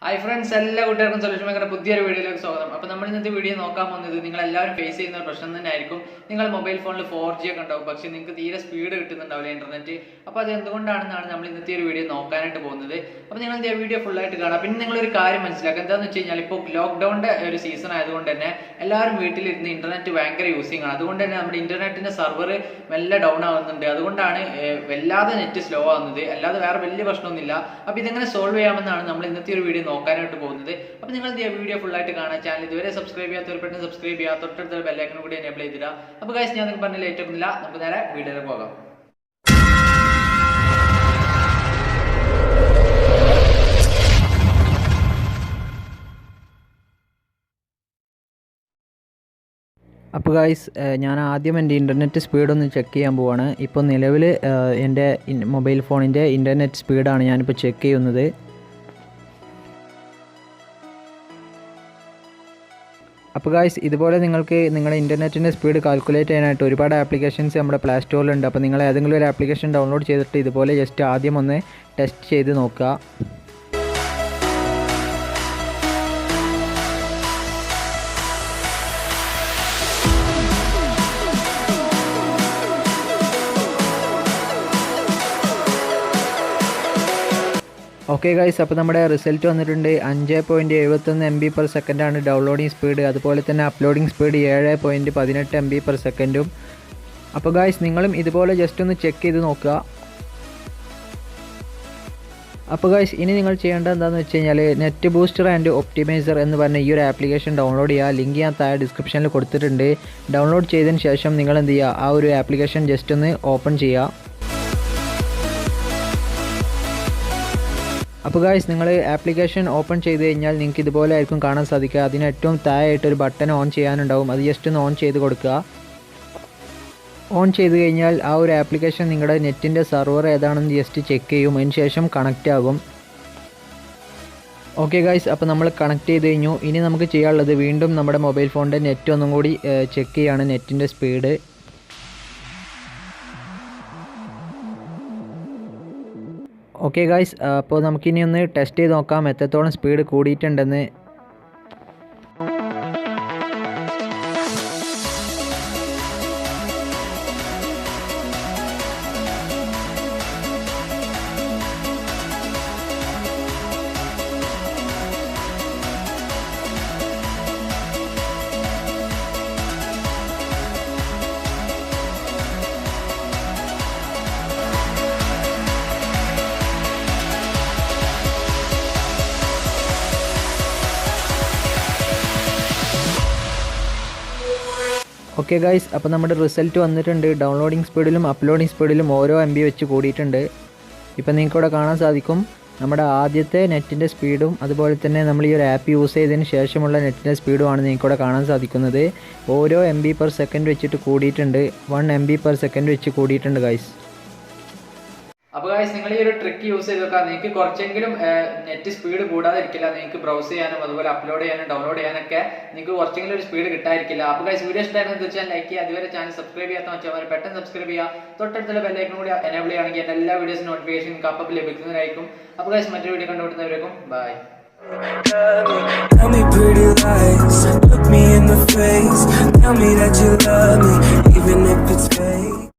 Hi friends, എല്ലാ കൂട്ടുകാർക്കും solution മേക്കറുടെ പുതിയൊരു വീഡിയോയിലേക്ക് സ്വാഗതം. അപ്പോൾ നമ്മൾ ഇന്നത്തെ വീഡിയോ നോക്കാൻ പോകുന്നത് നിങ്ങൾ എല്ലാവരും ഫേസ് ചെയ്യുന്ന ഒരു പ്രശ്നം തന്നെ ആയിരിക്കും. നിങ്ങൾ മൊബൈൽ ഫോണിൽ 4G ഒക്കെ ഉണ്ടാവും, പക്ഷേ നിങ്ങൾക്ക് തീരെ സ്പീഡ് കിട്ടുന്നുണ്ടാവില്ല ഇന്റർനെറ്റ്. അപ്പോൾ അത് എന്തുകൊണ്ടാണെന്നാണ് നമ്മൾ ഇന്നത്തെ ഒരു വീഡിയോ നോക്കാനായിട്ട് പോകുന്നത്. അപ്പോൾ നിങ്ങൾ ഈ വീഡിയോ ഫുൾ ആയിട്ട് കാണാം. പിന്നെ നിങ്ങളൊരു കാര്യം മനസ്സിലാക്കുക, എന്താണെന്ന് വെച്ച് കഴിഞ്ഞാൽ ഇപ്പോൾ ലോക്ക്ഡൗണിന്റെ ഒരു സീസൺ ആയതുകൊണ്ട് തന്നെ എല്ലാവരും വീട്ടിലിരുന്ന് ഇന്റർനെറ്റ് ഭയങ്കര യൂസിങ് ആണ്. അതുകൊണ്ട് തന്നെ നമ്മുടെ ഇന്റർനെറ്റിന്റെ സർവർ മെല്ലെ ഡൗൺ ആവുന്നുണ്ട്. അതുകൊണ്ടാണ് വല്ലാതെ നെറ്റ് സ്ലോ ആവുന്നത്, അല്ലാതെ വേറെ വലിയ പ്രശ്നമൊന്നുമില്ല. അപ്പോൾ ഇതെങ്ങനെ സോൾവ് ചെയ്യാമെന്നാണ് നമ്മൾ ഇന്നത്തെ ഒരു വീഡിയോ നോക്കാനായിട്ട് പോകുന്നത്. അപ്പോൾ നിങ്ങൾ ഈ വീഡിയോ ഫുൾ ആയിട്ട് കാണാൻ ചാനൽ ഇതുവരെ സബ്സ്ക്രൈബ് ചെയ്യാത്തവർ പെട്ടെന്ന് സബ്സ്ക്രൈബ് ചെയ്യുക, തൊട്ടടുത്ത ബെല്ലൈക്കൺ കൂടി എനേബിൾ ചെയ്തിടുക. അപ്പോൾ ഗൈസ്, ഞാൻ നിങ്ങൾക്ക് പറഞ്ഞ ലേറ്റ് ഒന്നുമില്ല, നമുക്ക് നേരെ വീഡിയോയിലേക്ക് പോകാം. അപ്പോൾ ഗൈസ്, ഞാൻ ആദ്യം എൻ്റെ ഇൻ്റർനെറ്റ് സ്പീഡൊന്ന് ചെക്ക് ചെയ്യാൻ പോവാണ്. ഇപ്പോൾ നിലവിൽ എൻ്റെ മൊബൈൽ ഫോണിൻ്റെ ഇൻ്റർനെറ്റ് സ്പീഡാണ് ഞാനിപ്പോൾ ചെക്ക് ചെയ്യുന്നത്. അപ്പോൾ ഗൈസ്, ഇതുപോലെ നിങ്ങൾക്ക് നിങ്ങളുടെ ഇൻ്റർനെറ്റിൻ്റെ സ്പീഡ് കാൽക്കുലേറ്റ് ചെയ്യാനായിട്ട് ഒരുപാട് ആപ്ലിക്കേഷൻസ് നമ്മുടെ പ്ലേ സ്റ്റോറിലുണ്ട്. അപ്പോൾ നിങ്ങൾ ഏതെങ്കിലും ഒരു ആപ്ലിക്കേഷൻ ഡൗൺലോഡ് ചെയ്തിട്ട് ഇതുപോലെ ജസ്റ്റ് ആദ്യം ഒന്ന് ടെസ്റ്റ് ചെയ്ത് നോക്കുക. ഓക്കെ ഗൈസ്, അപ്പോൾ നമ്മുടെ റിസൾട്ട് വന്നിട്ടുണ്ട്. 5.71 MB/s ആണ് ഡൗൺലോഡിങ് സ്പീഡ്. അതുപോലെ തന്നെ അപ്ലോഡിങ് സ്പീഡ് 7.18 MB/s. അപ്പോൾ ഗൈസ്, നിങ്ങളും ഇതുപോലെ ജസ്റ്റ് ഒന്ന് ചെക്ക് ചെയ്ത് നോക്കുക. അപ്പോൾ ഗൈസ്, ഇനി നിങ്ങൾ ചെയ്യേണ്ടത് എന്താണെന്ന് വെച്ച് കഴിഞ്ഞാൽ നെറ്റ് ബൂസ്റ്റർ ആൻഡ് ഒപ്റ്റിമൈസർ എന്ന് പറഞ്ഞ ഈ ഒരു ആപ്ലിക്കേഷൻ ഡൗൺലോഡ് ചെയ്യുക. ലിങ്ക് ഞാൻ താഴെ ഡിസ്ക്രിപ്ഷനിൽ കൊടുത്തിട്ടുണ്ട്. ഡൗൺലോഡ് ചെയ്തതിന് ശേഷം നിങ്ങൾ എന്ത് ചെയ്യുക, ആ ഒരു ആപ്ലിക്കേഷൻ ജസ്റ്റ് ഒന്ന് ഓപ്പൺ ചെയ്യുക. അപ്പോൾ ഗൈസ്, നിങ്ങൾ ആപ്ലിക്കേഷൻ ഓപ്പൺ ചെയ്ത് കഴിഞ്ഞാൽ നിങ്ങൾക്ക് ഇതുപോലെ ആയിരിക്കും കാണാൻ സാധിക്കുക. അതിന് ഏറ്റവും താഴെയായിട്ടൊരു ബട്ടൺ ഓൺ ചെയ്യാനുണ്ടാവും. അത് ജസ്റ്റ് ഒന്ന് ഓൺ ചെയ്ത് കൊടുക്കുക. ഓൺ ചെയ്ത് കഴിഞ്ഞാൽ ആ ഒരു ആപ്ലിക്കേഷൻ നിങ്ങളുടെ നെറ്റിൻ്റെ സർവർ ഏതാണെന്ന് ജസ്റ്റ് ചെക്ക് ചെയ്യും. അതിന് ശേഷം കണക്റ്റ് ആകും. ഓക്കെ ഗൈസ്, അപ്പോൾ നമ്മൾ കണക്ട് ചെയ്ത് കഴിഞ്ഞു. ഇനി നമുക്ക് ചെയ്യാനുള്ളത് വീണ്ടും നമ്മുടെ മൊബൈൽ ഫോണിൻ്റെ നെറ്റ് ഒന്നും കൂടി ചെക്ക് ചെയ്യാണ്, നെറ്റിൻ്റെ സ്പീഡ്. ഓക്കെ ഗൈസ്, അപ്പോൾ നമുക്കിനി ഒന്ന് ടെസ്റ്റ് ചെയ്ത് നോക്കാം എത്രത്തോളം സ്പീഡ് കൂടിയിട്ടുണ്ടെന്ന്. ഓക്കെ ഗൈസ്, അപ്പോൾ നമ്മുടെ റിസൾട്ട് വന്നിട്ടുണ്ട്. ഡൗൺലോഡിങ് സ്പീഡിലും അപ്ലോഡിങ് സ്പീഡിലും ഓരോ MB വെച്ച് കൂടിയിട്ടുണ്ട്. ഇപ്പോൾ നിങ്ങൾക്കിവിടെ കാണാൻ സാധിക്കും നമ്മുടെ ആദ്യത്തെ നെറ്റിൻ്റെ സ്പീഡും അതുപോലെ തന്നെ നമ്മൾ ഈ ഒരു ആപ്പ് യൂസ് ചെയ്തതിന് ശേഷമുള്ള നെറ്റിൻ്റെ സ്പീഡുമാണ് നിങ്ങൾക്കിവിടെ കാണാൻ സാധിക്കുന്നത്. ഓരോ MB/s വെച്ചിട്ട് കൂടിയിട്ടുണ്ട്. 1 MB/s വെച്ച് കൂടിയിട്ടുണ്ട് ഗൈസ്. അപ്പോൾ ഗൈസ്, നിങ്ങൾ ഈ ഒരു ട്രിക്ക് യൂസ് ചെയ്ത് നോക്കാം. നിങ്ങൾക്ക് കുറച്ചെങ്കിലും നെറ്റ് സ്പീഡ് കൂടാതിരിക്കില്ല. നിങ്ങൾക്ക് ബ്രൗസ് ചെയ്യാനും അതുപോലെ അപ്ലോഡ് ചെയ്യാനും ഡൗൺലോഡ് ചെയ്യാനൊക്കെ നിങ്ങൾക്ക് കുറച്ചെങ്കിലും ഒരു സ്പീഡ് കിട്ടാതിരിക്കില്ല. അപ്പോൾ ഗൈസ്, വീഡിയോ ഇഷ്ടമായിരുന്നു തീർച്ചയായും ലൈക്ക് ചെയ്യുക. അതുവരെ ചാനൽ സബ്സ്ക്രൈബ് ചെയ്യാത്ത വെച്ചാൽ പെട്ടെന്ന് സബ്സ്ക്രൈബ് ചെയ്യുക. തൊട്ടടുത്തുള്ള ബെല്ലൈക്കൺ കൂടി എനേബിൾ ചെയ്യുകയാണെങ്കിൽ എൻ്റെ എല്ലാ വീഡിയോസും നോട്ടിഫിക്കേഷൻ കപ്പപ്പ് ലഭിക്കുന്നതായിരിക്കും. അപ്പോൾ ഗൈസ്, മറ്റൊരു വീഡിയോ കണ്ടുപിടുന്നവരേക്കും bye. Tell me pretty lies, look me in the face, tell me that you love me, even if it's fake.